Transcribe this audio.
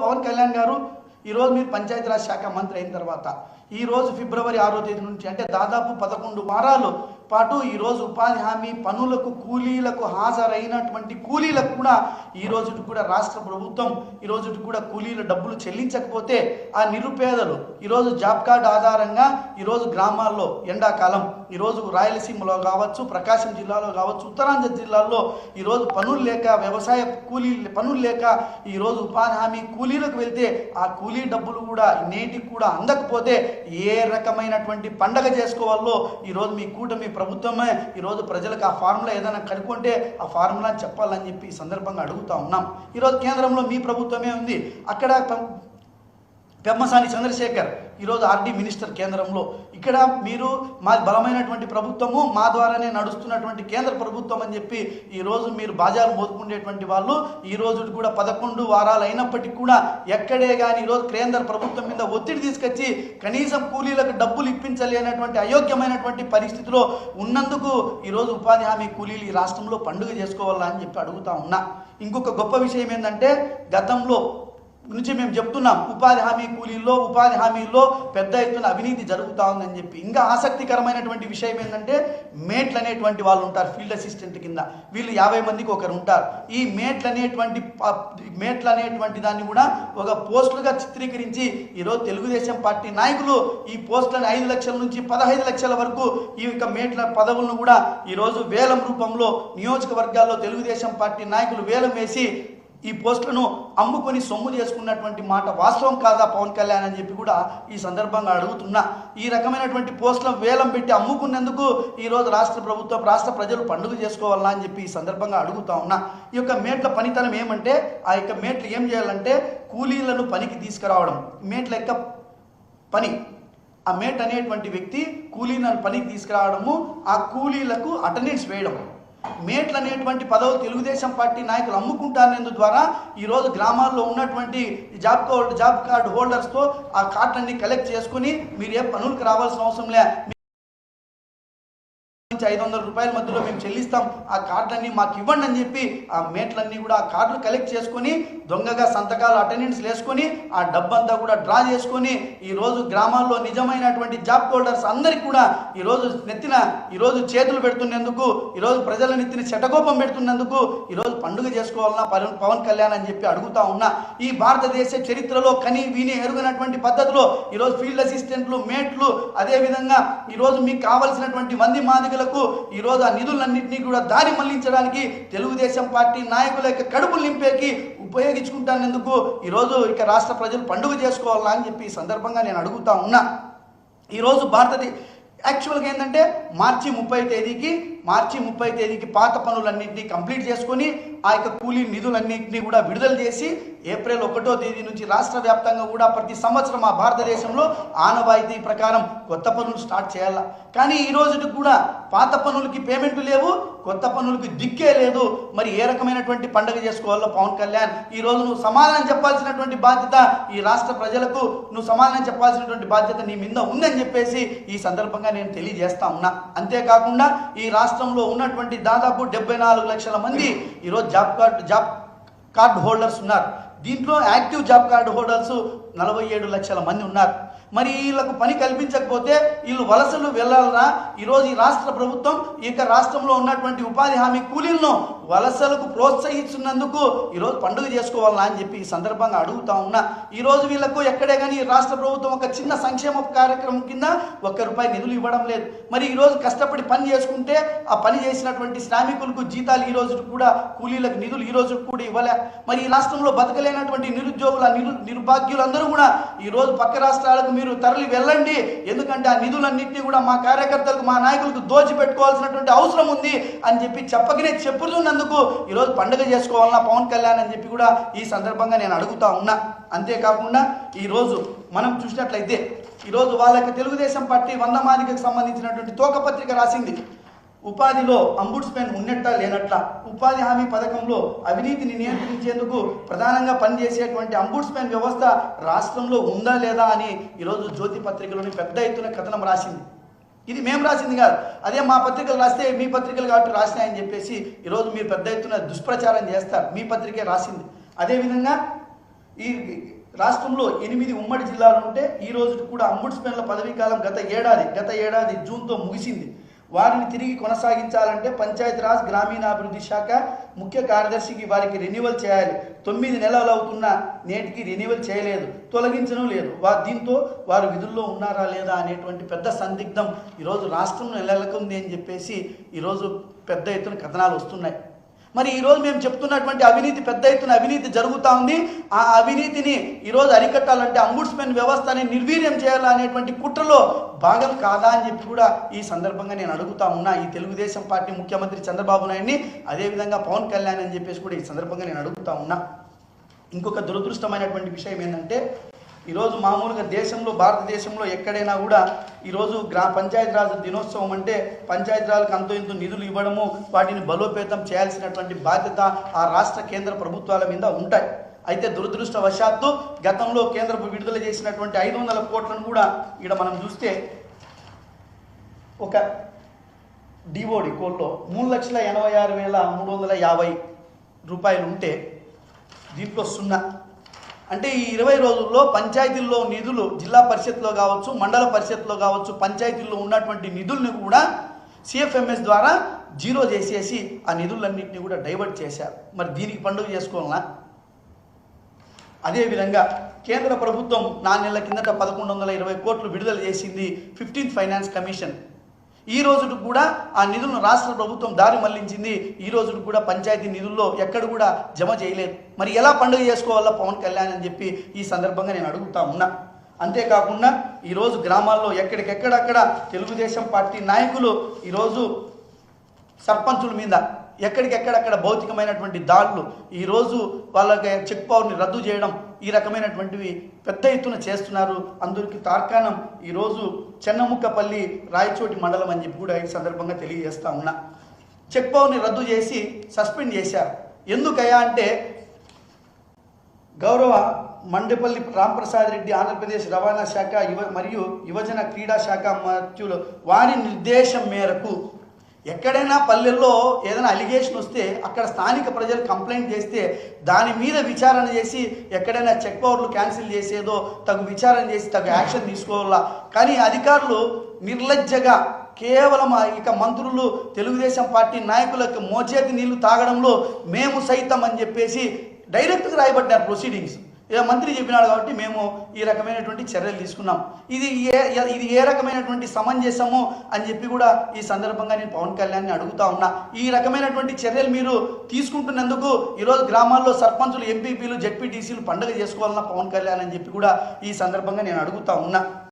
పవన్ కళ్యాణ్ గారు ఈరోజు మీరు పంచాయతీరాజ్ శాఖ మంత్రి అయిన తర్వాత ఈరోజు ఫిబ్రవరి 6వ తేదీ నుంచి అంటే దాదాపు 11 వారాలు పాటు ఈరోజు ఉపాధి హామీ పనులకు కూలీలకు హాజరైనటువంటి కూలీలకు కూడా ఈ రోజు కూడా రాష్ట్ర ప్రభుత్వం ఈ రోజు కూడా కూలీల డబ్బులు చెల్లించకపోతే ఆ నిరుపేదలు ఈరోజు జాబ్ కార్డు ఆధారంగా ఈరోజు గ్రామాల్లో ఎండాకాలం ఈరోజు రాయలసీమలో కావచ్చు, ప్రకాశం జిల్లాలో కావచ్చు, ఉత్తరాంధ్ర జిల్లాల్లో ఈరోజు పనులు లేక వ్యవసాయ పనులు లేక ఈరోజు ఉపాధి హామీ కూలీలకు వెళ్తే ఆ కూలీ డబ్బులు కూడా నేటికి కూడా అందకపోతే ఏ రకమైనటువంటి పండగ చేసుకోవాలో ఈరోజు మీ కూటమి ప్రభుత్వమే ఈరోజు ప్రజలకు ఆ ఫార్ములా ఏదైనా కనుక్కుంటే ఆ ఫార్ములా చెప్పాలని చెప్పి ఈ సందర్భంగా అడుగుతా ఉన్నాం. ఈరోజు కేంద్రంలో మీ ప్రభుత్వమే ఉంది. అక్కడ పెమ్మసాని చంద్రశేఖర్ ఈరోజు ఆర్డీ మినిస్టర్ కేంద్రంలో. ఇక్కడ మీరు మా బలమైనటువంటి ప్రభుత్వము, మా ద్వారానే నడుస్తున్నటువంటి కేంద్ర ప్రభుత్వం అని చెప్పి ఈరోజు మీరు బాజాలు మోదుకునేటువంటి వాళ్ళు ఈ రోజు కూడా 11 వారాలు అయినప్పటికీ కూడా ఎక్కడే కానీ ఈరోజు కేంద్ర ప్రభుత్వం మీద ఒత్తిడి తీసుకొచ్చి కనీసం కూలీలకు డబ్బులు ఇప్పించలేనటువంటి అయోగ్యమైనటువంటి పరిస్థితిలో ఉన్నందుకు ఈరోజు ఉపాధి హామీ కూలీలు ఈ రాష్ట్రంలో పండుగ చేసుకోవాలా అని చెప్పి అడుగుతా ఉన్నా. ఇంకొక గొప్ప విషయం ఏంటంటే గతంలో నుంచి మేము చెప్తున్నాం ఉపాధి హామీ కూలీల్లో ఉపాధి హామీల్లో పెద్ద ఎత్తున అవినీతి జరుగుతూ ఉందని చెప్పి. ఇంకా ఆసక్తికరమైనటువంటి విషయం ఏంటంటే మేట్లు అనేటువంటి వాళ్ళు ఉంటారు ఫీల్డ్ అసిస్టెంట్ కింద. వీళ్ళు 50 మందికి ఒకరు ఉంటారు. ఈ మేట్లు అనేటువంటి దాన్ని కూడా ఒక పోస్టులుగా చిత్రీకరించి ఈరోజు తెలుగుదేశం పార్టీ నాయకులు ఈ పోస్టులను 5 లక్షల నుంచి 15 లక్షల వరకు ఈ యొక్క మేట్ల పదవులను కూడా ఈరోజు వేలం రూపంలో నియోజకవర్గాల్లో తెలుగుదేశం పార్టీ నాయకులు వేలం వేసి ఈ పోస్టులను అమ్ముకొని సొమ్ము చేసుకున్నటువంటి మాట వాస్తవం కాదా పవన్ కళ్యాణ్ అని చెప్పి కూడా ఈ సందర్భంగా అడుగుతున్నా. ఈ రకమైనటువంటి పోస్టులను వేలం పెట్టి అమ్ముకున్నందుకు ఈరోజు రాష్ట్ర ప్రజలు పండుగ చేసుకోవాలా అని చెప్పి ఈ సందర్భంగా అడుగుతా ఉన్నా. ఈ యొక్క మేట్ల పనితనం ఏమంటే ఆ యొక్క మేట్లు ఏం చేయాలంటే కూలీలను పనికి తీసుకురావడం. మేట్ల యొక్క పని ఆ మేట్ అనేటువంటి వ్యక్తి కూలీలను పనికి తీసుకురావడము, ఆ కూలీలకు అటెండెన్స్ వేయడం. మేట్లు అనేటువంటి పదవులు తెలుగుదేశం పార్టీ నాయకులు అమ్ముకుంటారనేందు ద్వారా ఈరోజు గ్రామాల్లో ఉన్నటువంటి జాబ్ కార్డు హోల్డర్స్తో ఆ కార్డులన్నీ కలెక్ట్ చేసుకుని మీరు ఏ పనులకు రావాల్సిన అవసరం లే, 500 రూపాయల మధ్యలో మేము చెల్లిస్తాం, ఆ కార్డులన్నీ మాకు ఇవ్వండి అని చెప్పి ఆ మేట్లన్నీ కూడా ఆ కార్డులు కలెక్ట్ చేసుకొని దొంగగా సంతకాలు అటెండెన్స్ వేసుకొని ఆ డబ్బంతా కూడా డ్రా చేసుకొని ఈరోజు గ్రామాల్లో నిజమైనటువంటి జాబ్ హోల్డర్స్ అందరికీ కూడా ఈరోజు చేతులు పెడుతున్నందుకు, ఈరోజు ప్రజల నెత్తిన శటకోపం పెడుతున్నందుకు ఈరోజు పండుగ చేసుకోవాలన్నా పవన్ కళ్యాణ్ అని చెప్పి అడుగుతా ఉన్నా. ఈ భారతదేశ చరిత్రలో కని విని ఎరుగనటువంటి పద్ధతిలో ఈరోజు ఫీల్డ్ అసిస్టెంట్లు, మేట్లు, అదేవిధంగా ఈరోజు మీకు కావలసినటువంటి మంది మాదిగలకు ఈరోజు ఆ నిధులన్నింటినీ కూడా దారి మళ్లించడానికి తెలుగుదేశం పార్టీ నాయకుల యొక్క కడుపులు నింపేకి ఉపయోగించుకుంటానందుకు ఈరోజు ఇక రాష్ట్ర ప్రజలు పండుగ చేసుకోవాలా అని చెప్పి ఈ సందర్భంగా నేను అడుగుతా ఉన్నా. ఈరోజు యాక్చువల్గా ఏంటంటే మార్చి 30 తేదీకి పాత పనులన్నింటినీ కంప్లీట్ చేసుకొని ఆ యొక్క కూలీ నిధులన్నింటినీ కూడా విడుదల చేసి ఏప్రిల్ 1వ తేదీ నుంచి రాష్ట్ర వ్యాప్తంగా కూడా ప్రతి సంవత్సరం ఆ భారతదేశంలో ఆనవాయితీ ప్రకారం కొత్త పనులు స్టార్ట్ చేయాలా. కానీ ఈ రోజుకి కూడా పాత పనులకి పేమెంట్లు లేవు, కొత్త పనులకి దిక్కే లేదు. మరి ఏ రకమైనటువంటి పండుగ చేసుకోవాలో పవన్ కళ్యాణ్ ఈరోజు నువ్వు సమాధానం చెప్పాల్సినటువంటి బాధ్యత ఈ రాష్ట్ర ప్రజలకు నువ్వు సమాధానం చెప్పాల్సినటువంటి బాధ్యత నీ మీద ఉందని చెప్పేసి ఈ సందర్భంగా నేను తెలియజేస్తా ఉన్నా. అంతేకాకుండా ఈ రాష్ట్రంలో ఉన్నటువంటి దాదాపు 74 లక్షల మంది ఈరోజు జాబ్ కార్డు హోల్డర్స్ ఉన్నారు. దీంట్లో యాక్టివ్ జాబ్ కార్డు హోల్డర్స్ 47 లక్షల మంది ఉన్నారు. మరి వీళ్ళకు పని కల్పించకపోతే వీళ్ళు వలసలు వెళ్ళాలన్నా ఈరోజు ఈ రాష్ట్ర ప్రభుత్వం ఈ యొక్క రాష్ట్రంలో ఉన్నటువంటి ఉపాధి హామీ కూలీలను వలసలకు ప్రోత్సహిస్తున్నందుకు ఈరోజు పండుగ చేసుకోవాలా అని చెప్పి ఈ సందర్భంగా అడుగుతా ఉన్నా. ఈరోజు వీళ్ళకు ఎక్కడే కానీ రాష్ట్ర ప్రభుత్వం ఒక చిన్న సంక్షేమ కార్యక్రమం కింద ₹1 నిధులు ఇవ్వడం లేదు. మరి ఈరోజు కష్టపడి పని చేసుకుంటే ఆ పని చేసినటువంటి శ్రామికులకు జీతాలు ఈ రోజు కూడా కూలీలకు నిధులు ఈ రోజు కూడా ఇవ్వలే. మరి ఈ రాష్ట్రంలో బతకలేనటువంటి నిరుద్యోగుల నిర్భాగ్యులందరూ కూడా ఈరోజు పక్క రాష్ట్రాలకు మీరు తరలి వెళ్ళండి, ఎందుకంటే ఆ నిధులన్నింటినీ కూడా మా కార్యకర్తలకు మా నాయకులకు దోచిపెట్టుకోవాల్సినటువంటి అవసరం ఉంది అని చెప్పి చెప్పకనే చెప్పుతున్నందుకు ఈరోజు పండుగ చేసుకోవాలన్నా పవన్ కళ్యాణ్ అని చెప్పి కూడా ఈ సందర్భంగా నేను అడుగుతా ఉన్నా. అంతేకాకుండా ఈరోజు మనం చూసినట్లయితే ఈరోజు వాళ్ళకి తెలుగుదేశం పార్టీ 100 మాదిగకు సంబంధించినటువంటి తోకపత్రిక రాసింది. ఉపాధిలో అంబుడ్స్మెన్ ఉన్నట్ట లేనట్ల, ఉపాధి హామీ పథకంలో అవినీతిని నియంత్రించేందుకు ప్రధానంగా పనిచేసేటువంటి అంబుడ్స్మెన్ వ్యవస్థ రాష్ట్రంలో ఉందా లేదా అని ఈరోజు జ్యోతి పత్రికలోని పెద్ద ఎత్తున కథనం రాసింది. ఇది మేము రాసింది కాదు, అదే మా పత్రికలు రాస్తే మీ పత్రికలు కాబట్టి రాసినాయని చెప్పేసి ఈరోజు మీరు పెద్ద ఎత్తున దుష్ప్రచారం చేస్తారు. మీ పత్రికే రాసింది. అదేవిధంగా ఈ రాష్ట్రంలో 8 ఉమ్మడి జిల్లాలు ఉంటే ఈ రోజు కూడా అంబుడ్స్మెన్ల పదవీ కాలం గత ఏడాది జూన్తో ముగిసింది. వారిని తిరిగి కొనసాగించాలంటే పంచాయతీరాజ్ గ్రామీణాభివృద్ధి శాఖ ముఖ్య కార్యదర్శికి వారికి రెన్యువల్ చేయాలి. 9 నెలలు అవుతున్నా నేటికి రెన్యువల్ చేయలేదు, తొలగించడం లేదు. దీంతో వారు విధుల్లో ఉన్నారా లేదా అనేటువంటి పెద్ద సందిగ్ధం ఈరోజు రాష్ట్రంలో నెలకొంది అని చెప్పేసి ఈరోజు పెద్ద ఎత్తున కథనాలు వస్తున్నాయి. మరి ఈరోజు మేము చెప్తున్నటువంటి అవినీతి, పెద్ద ఎత్తున అవినీతి జరుగుతూ ఉంది. ఆ అవినీతిని ఈరోజు అరికట్టాలంటే అంబుడ్స్మెన్ వ్యవస్థని నిర్వీర్యం చేయాలనేటువంటి కుట్రలో భాగం కాదా అని చెప్పి కూడా ఈ సందర్భంగా నేను అడుగుతా ఉన్నా ఈ తెలుగుదేశం పార్టీ ముఖ్యమంత్రి చంద్రబాబు నాయుడిని, అదేవిధంగా పవన్ కళ్యాణ్ అని చెప్పేసి కూడా ఈ సందర్భంగా నేను అడుగుతా ఉన్నా. ఇంకొక దురదృష్టమైనటువంటి విషయం ఏంటంటే ఈరోజు మామూలుగా భారతదేశంలో ఎక్కడైనా కూడా ఈరోజు పంచాయతీరాజ్ దినోత్సవం అంటే పంచాయతీరాజ్కి అంతో ఇంతో నిధులు ఇవ్వడము, వాటిని బలోపేతం చేయాల్సినటువంటి బాధ్యత ఆ రాష్ట్ర కేంద్ర ప్రభుత్వాల మీద ఉంటాయి. అయితే దురదృష్టవశాత్తు గతంలో కేంద్రం విడుదల చేసినటువంటి 500 కోట్లను కూడా ఇక్కడ మనం చూస్తే ఒక డిఓడి కోల్లో 3,86,350 రూపాయలు ఉంటే దీంట్లో 0. అంటే ఈ 20 రోజుల్లో పంచాయతీల్లో నిధులు, జిల్లా పరిషత్లో కావచ్చు, మండల పరిషత్లో కావచ్చు, పంచాయతీల్లో ఉన్నటువంటి నిధుల్ని కూడా సిఎఫ్ఎంఎస్ ద్వారా జీరో చేసేసి ఆ నిధులన్నింటినీ కూడా డైవర్ట్ చేశారు. మరి దీనికి పండుగ చేసుకోవాలన్నా? అదేవిధంగా కేంద్ర ప్రభుత్వం 4 నెలల కిందట 1,120 కోట్లు విడుదల చేసింది 15th ఫైనాన్స్ కమిషన్. ఈ రోజుకు కూడా ఆ నిధులను రాష్ట్ర ప్రభుత్వం దారి మళ్లించింది. ఈ రోజుకు కూడా పంచాయతీ నిధుల్లో ఎక్కడ కూడా జమ చేయలేదు. మరి ఎలా పండుగ చేసుకోవాలా పవన్ కళ్యాణ్ అని చెప్పి ఈ సందర్భంగా నేను అడుగుతా ఉన్నా. అంతేకాకుండా ఈరోజు గ్రామాల్లో ఎక్కడికెక్కడక్కడ తెలుగుదేశం పార్టీ నాయకులు ఈరోజు సర్పంచుల మీద ఎక్కడికెక్కడక్కడ భౌతికమైనటువంటి దాడులు, ఈరోజు వాళ్ళకి చెక్ పవర్ని రద్దు చేయడం, ఈ రకమైనటువంటివి పెద్ద ఎత్తున చేస్తున్నారు. అందుకు తార్కాణం ఈరోజు చెన్నముక్కపల్లి రాయచోటి మండలం అని చెప్పి కూడా ఈ సందర్భంగా తెలియజేస్తా ఉన్నా. చెక్ పవర్ని రద్దు చేసి సస్పెండ్ చేశారు. ఎందుకయ్యా అంటే గౌరవ మండపల్లి రాంప్రసాద్ రెడ్డి ఆంధ్రప్రదేశ్ రవాణా శాఖ మరియు యువజన క్రీడా శాఖ మంత్రులు వారి నిర్దేశం మేరకు ఎక్కడైనా పల్లెల్లో ఏదైనా అలిగేషన్ వస్తే అక్కడ స్థానిక ప్రజలు కంప్లైంట్ చేస్తే దాని మీద విచారణ చేసి ఎక్కడైనా చెక్ పవర్లు క్యాన్సిల్ చేసేదో తగు విచారణ చేసి తగు యాక్షన్ తీసుకోవాలా. కానీ అధికారులు నిర్లజ్జగా కేవలం ఇక మంత్రులు తెలుగుదేశం పార్టీ నాయకులకు మోచేతి నీళ్లు తాగడంలో మేము సైతం అని చెప్పేసి డైరెక్ట్గా రాయబడ్డారు ప్రొసీడింగ్స్. మంత్రి చెప్పినాడు కాబట్టి మేము ఈ రకమైనటువంటి చర్యలు తీసుకున్నాం. ఇది ఏ రకమైనటువంటి సమంజసము అని చెప్పి కూడా ఈ సందర్భంగా నేను పవన్ కళ్యాణ్ని అడుగుతా ఉన్నా. ఈ రకమైనటువంటి చర్యలు మీరు తీసుకుంటున్నందుకు ఈరోజు గ్రామాల్లో సర్పంచులు, ఎంపీపీలు, జెడ్పీటీసీలు పండుగ చేసుకోవాలన్నా పవన్ కళ్యాణ్ అని చెప్పి కూడా ఈ సందర్భంగా నేను అడుగుతా ఉన్నా.